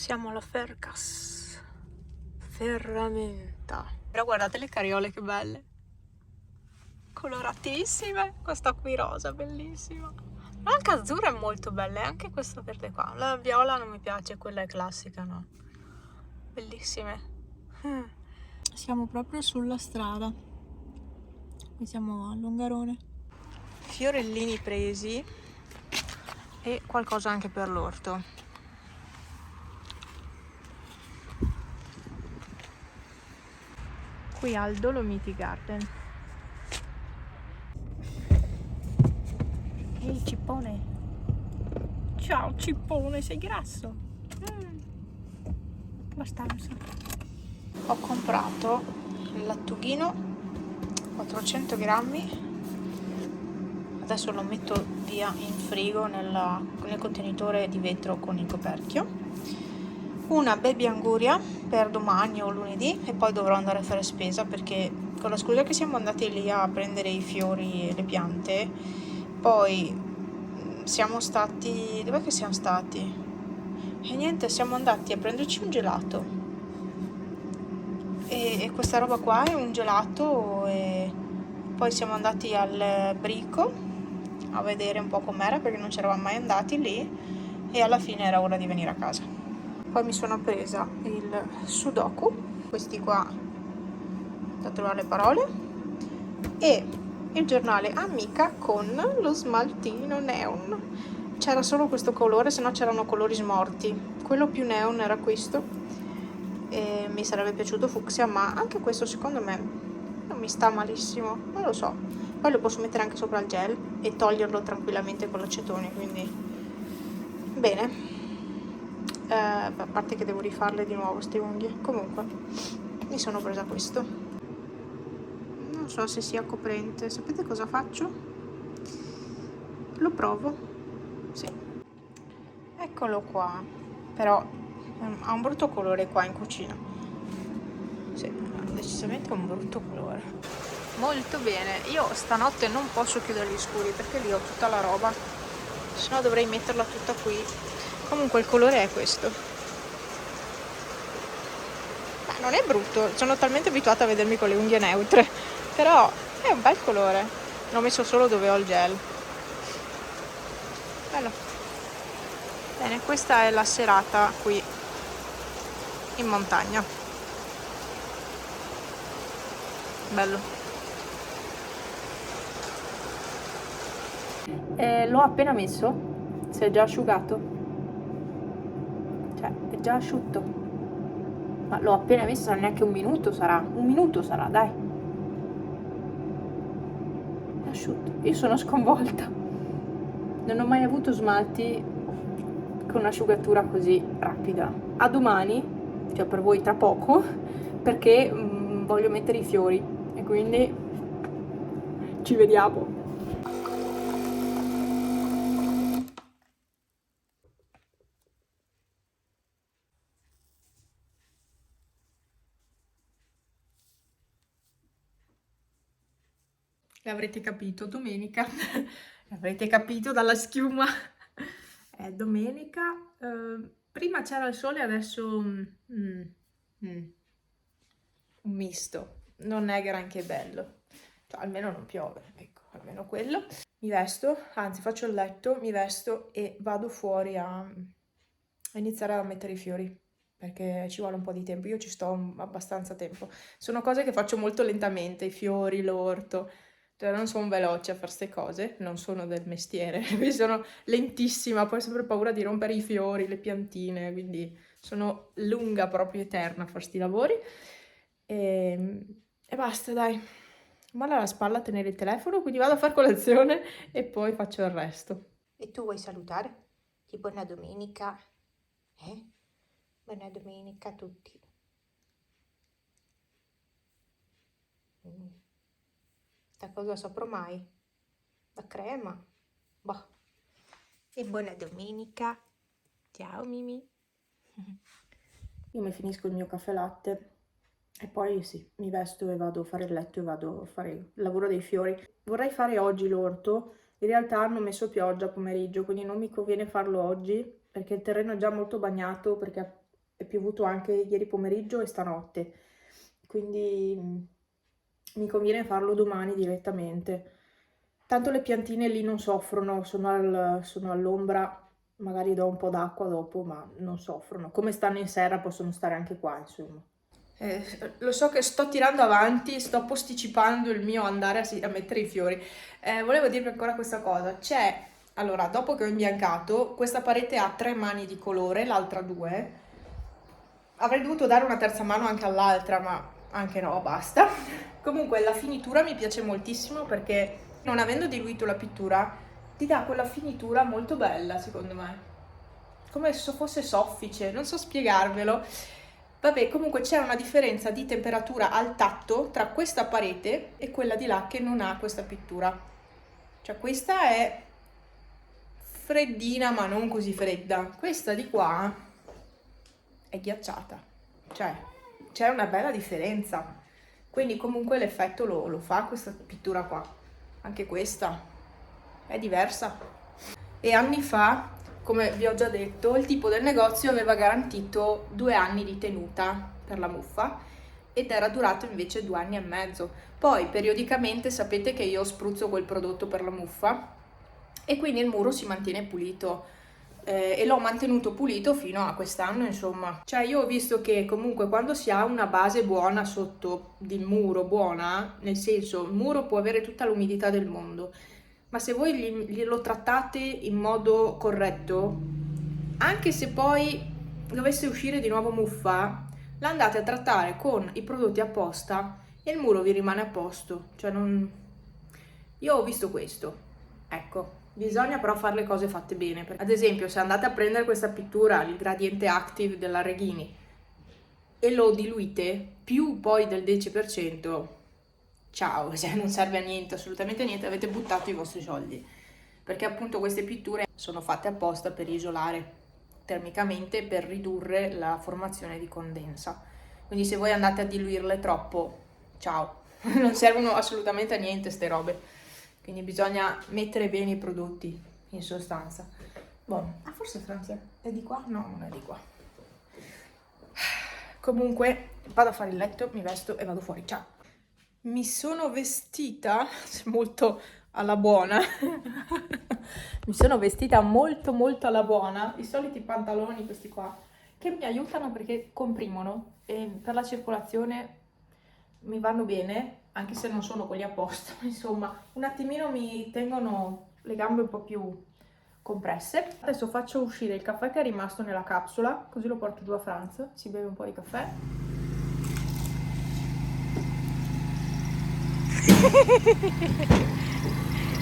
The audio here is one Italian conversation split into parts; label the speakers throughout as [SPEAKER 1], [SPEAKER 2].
[SPEAKER 1] Siamo alla Fercas. Ferramenta. Però guardate le cariole che belle. Coloratissime. Questa qui rosa, bellissima. Anche azzurra è molto bella, e anche questa verde qua. La viola non mi piace, quella è classica, no? Bellissime. Siamo proprio sulla strada. Qui siamo a Longarone. Fiorellini presi e qualcosa anche per l'orto. Qui al Dolomiti Garden. Ehi cippone. Ciao cippone, sei grasso. Abbastanza. Ho comprato il lattughino 400 grammi. Adesso lo metto via in frigo nel contenitore di vetro con il coperchio. Una baby anguria per domani o lunedì e poi dovrò andare a fare spesa perché con la scusa che siamo andati lì a prendere i fiori e le piante, poi siamo stati... dov'è che siamo stati? E niente, siamo andati a prenderci un gelato e questa roba qua è un gelato e poi siamo andati al Brico a vedere un po' com'era perché non ci eravamo mai andati lì e alla fine era ora di venire a casa. Poi mi sono presa il Sudoku, questi qua da trovare le parole, e il giornale Amica con lo smaltino neon. C'era solo questo colore, se no c'erano colori smorti. Quello più neon era questo e mi sarebbe piaciuto fucsia, ma anche questo secondo me non mi sta malissimo, non lo so. Poi lo posso mettere anche sopra il gel e toglierlo tranquillamente con l'acetone, quindi bene. A parte che devo rifarle di nuovo queste unghie. Comunque mi sono presa questo, non so se sia coprente. Sapete cosa faccio? Lo provo. Sì, eccolo qua. Però ha un brutto colore qua in cucina. Sì, decisamente un brutto colore. Molto bene, io stanotte non posso chiudere gli scuri perché lì ho tutta la roba, se no dovrei metterla tutta qui. Comunque il colore è questo. Non è brutto, sono talmente abituata a vedermi con le unghie neutre, però è un bel colore. L'ho messo solo dove ho il gel. Bello. Bene, questa è la serata qui in montagna. Bello. L'ho appena messo, si è già asciugato. Cioè, è già asciutto. Ma l'ho appena messo, sarà neanche un minuto sarà, dai. È asciutto. Io sono sconvolta. Non ho mai avuto smalti con un'asciugatura così rapida. A domani, cioè per voi tra poco, perché voglio mettere i fiori e quindi ci vediamo. L'avrete capito, domenica, l'avrete capito dalla schiuma, è domenica, prima c'era il sole, adesso un misto, non è granché bello, cioè, almeno non piove, ecco, almeno quello. Mi vesto, anzi faccio il letto, mi vesto e vado fuori a iniziare a mettere i fiori, perché ci vuole un po' di tempo, io ci sto abbastanza tempo. Sono cose che faccio molto lentamente, i fiori, l'orto, cioè non sono veloce a fare queste cose, non sono del mestiere, quindi sono lentissima, poi ho sempre paura di rompere i fiori, le piantine, quindi sono lunga, proprio eterna a fare sti lavori. E basta, dai. Male alla spalla a tenere il telefono, quindi vado a fare colazione e poi faccio il resto. E tu vuoi salutare? Di buona domenica? Buona domenica a tutti. Da cosa saprò mai? La crema? Boh. E buona domenica. Ciao Mimi. Io mi finisco il mio caffè latte e poi sì, mi vesto e vado a fare il letto e vado a fare il lavoro dei fiori. Vorrei fare oggi l'orto, in realtà hanno messo pioggia pomeriggio, quindi non mi conviene farlo oggi perché il terreno è già molto bagnato, perché piovuto anche ieri pomeriggio e stanotte, quindi mi conviene farlo domani direttamente. Tanto le piantine lì non soffrono, sono all'ombra, magari do un po' d'acqua dopo, ma non soffrono. Come stanno in serra possono stare anche qua, insomma. Lo so che sto tirando avanti, sto posticipando il mio andare a mettere i fiori. Volevo dirvi ancora questa cosa. Allora, dopo che ho imbiancato, questa parete ha 3 mani di colore, l'altra 2. Avrei dovuto dare una terza mano anche all'altra, ma anche no, basta. Comunque la finitura mi piace moltissimo perché non avendo diluito la pittura ti dà quella finitura molto bella, secondo me. Come se fosse soffice, non so spiegarvelo. Vabbè, comunque c'è una differenza di temperatura al tatto tra questa parete e quella di là che non ha questa pittura. Cioè questa è freddina ma non così fredda. Questa di qua è ghiacciata. Cioè c'è una bella differenza. Quindi comunque l'effetto lo fa questa pittura qua. Anche questa è diversa. E anni fa, come vi ho già detto, il tipo del negozio aveva garantito 2 anni di tenuta per la muffa ed era durato invece 2 anni e mezzo. Poi periodicamente sapete che io spruzzo quel prodotto per la muffa e quindi il muro si mantiene pulito e l'ho mantenuto pulito fino a quest'anno, insomma. Cioè io ho visto che comunque quando si ha una base buona sotto di muro, buona, nel senso il muro può avere tutta l'umidità del mondo, ma se voi glielo trattate in modo corretto, anche se poi dovesse uscire di nuovo muffa, la andate a trattare con i prodotti apposta e il muro vi rimane a posto. Cioè non... Io ho visto questo, ecco. Bisogna però fare le cose fatte bene. Ad esempio, se andate a prendere questa pittura, il Gradiente Active della Reghini, e lo diluite più poi del 10%, ciao, cioè non serve a niente, assolutamente niente, avete buttato i vostri soldi. Perché appunto queste pitture sono fatte apposta per isolare termicamente, per ridurre la formazione di condensa. Quindi se voi andate a diluirle troppo, ciao, non servono assolutamente a niente ste robe. Quindi bisogna mettere bene i prodotti, in sostanza. Boh, forse Francia è di qua? No, non è di qua. Comunque, vado a fare il letto, mi vesto e vado fuori. Ciao! Mi sono vestita molto alla buona. Mi sono vestita molto molto alla buona. I soliti pantaloni, questi qua, che mi aiutano perché comprimono e per la circolazione mi vanno bene, anche se non sono quelli apposta, insomma, un attimino mi tengono le gambe un po' più compresse. Adesso faccio uscire il caffè che è rimasto nella capsula, così lo porto giù a Franz, si beve un po' di caffè.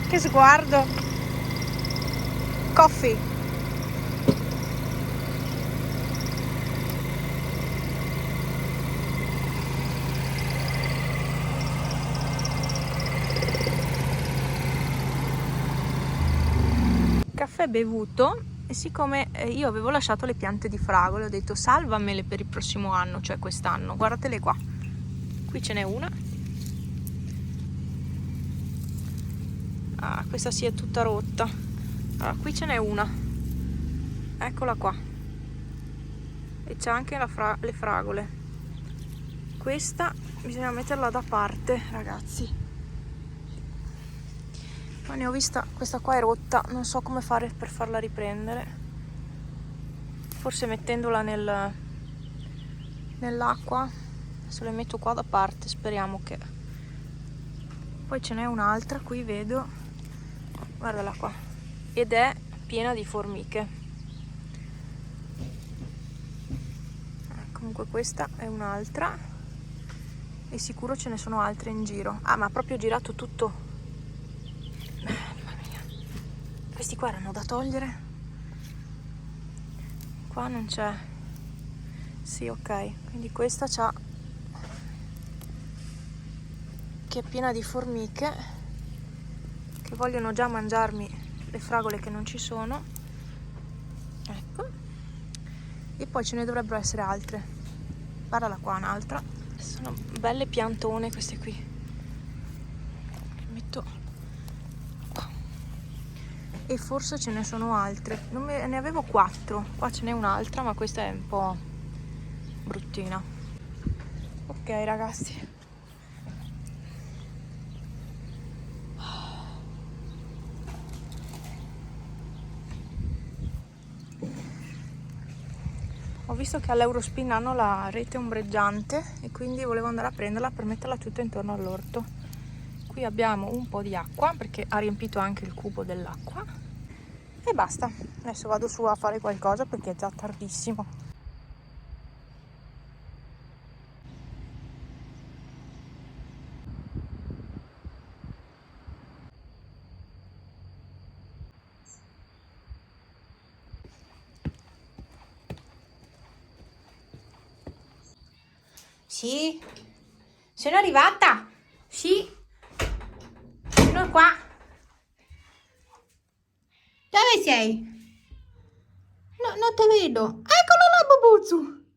[SPEAKER 1] Che sguardo! Coffee! Caffè bevuto, e siccome io avevo lasciato le piante di fragole, ho detto salvamele per il prossimo anno, cioè quest'anno. Guardatele qua, qui ce n'è una. Ah, questa si è tutta rotta. Allora, qui ce n'è una, eccola qua, e c'è anche le fragole. Questa bisogna metterla da parte, ragazzi. Ma ne ho vista, questa qua è rotta, non so come fare per farla riprendere. Forse mettendola nell'acqua. Adesso le metto qua da parte, speriamo che... Poi ce n'è un'altra, qui vedo, guardala qua, ed è piena di formiche. Comunque questa è un'altra e sicuro ce ne sono altre in giro. Ah, ma ha proprio girato tutto. Mamma mia, questi qua erano da togliere. Qua non c'è. Sì, ok, quindi questa c'ha, che è piena di formiche che vogliono già mangiarmi le fragole che non ci sono. Ecco, e poi ce ne dovrebbero essere altre. Guardala qua, un'altra. Sono belle piantone queste qui. Metto qua. E forse ce ne sono altre. Ne avevo 4. Qua ce n'è un'altra, ma questa è un po'... bruttina. Ok ragazzi, ho visto che all'Eurospin hanno la rete ombreggiante e quindi volevo andare a prenderla per metterla tutta intorno all'orto. Qui abbiamo un po' di acqua perché ha riempito anche il cubo dell'acqua e basta. Adesso vado su a fare qualcosa perché è già tardissimo. Sì, sono arrivata. Sì, sono qua. Dove sei? No, non ti vedo. Eccolo là, Bubuzzu.